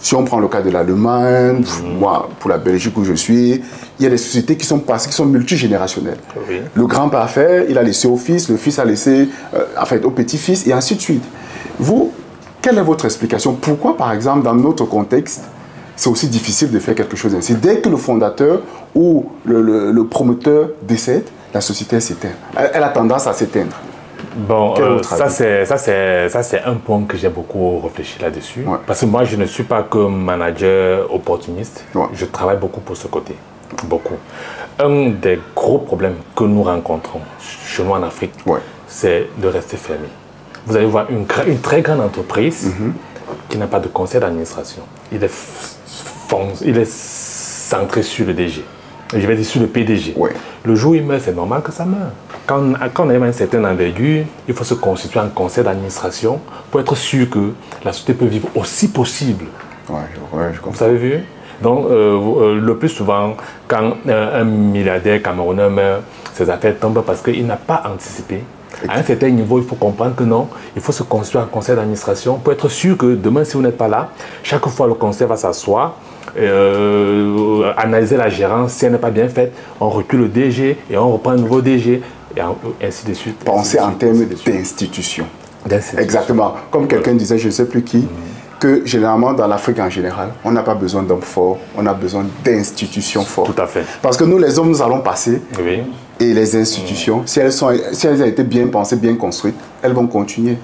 Si on prend le cas de l'Allemagne, moi, pour la Belgique où je suis, il y a des sociétés qui sont passées, qui sont multigénérationnelles. Oui. Le grand-père a fait, il a laissé au fils, le fils a laissé en fait, au petit-fils, et ainsi de suite. Vous, quelle est votre explication? Pourquoi, par exemple, dans notre contexte, c'est aussi difficile de faire quelque chose ainsi? Dès que le fondateur ou le promoteur décède, la société s'éteint. Elle a tendance à s'éteindre. Bon, ça c'est un point que j'ai beaucoup réfléchi là-dessus. Ouais. Parce que moi, je ne suis pas que manager opportuniste. Ouais. Je travaille beaucoup pour ce côté. Beaucoup. Un des gros problèmes que nous rencontrons chez nous en Afrique, Ouais. c'est de rester fermé. Vous allez voir une très grande entreprise qui n'a pas de conseil d'administration. Il est centré sur le DG. Je vais dire sur le PDG. Ouais. Le jour où il meurt, c'est normal que ça meure. Quand on a une certaine envergure, il faut se constituer un conseil d'administration pour être sûr que la société peut vivre aussi possible. Ouais, je comprends. Vous avez vu? Donc, le plus souvent, quand un milliardaire camerounais meurt, ses affaires tombent parce qu'il n'a pas anticipé. À un certain niveau, il faut comprendre que non, il faut se constituer un conseil d'administration pour être sûr que demain, si vous n'êtes pas là, chaque fois le conseil va s'asseoir, analyser la gérance, si elle n'est pas bien faite, on recule le DG et on reprend un nouveau DG, et ainsi de suite. Penser en termes d'institution. Exactement. Comme quelqu'un disait, je ne sais plus qui, que généralement dans l'Afrique en général, on n'a pas besoin d'hommes forts, on a besoin d'institutions fortes. Tout à fait. Parce que nous, les hommes, nous allons passer. Oui. Et les institutions, si elles ont été bien pensées, bien construites, elles vont continuer.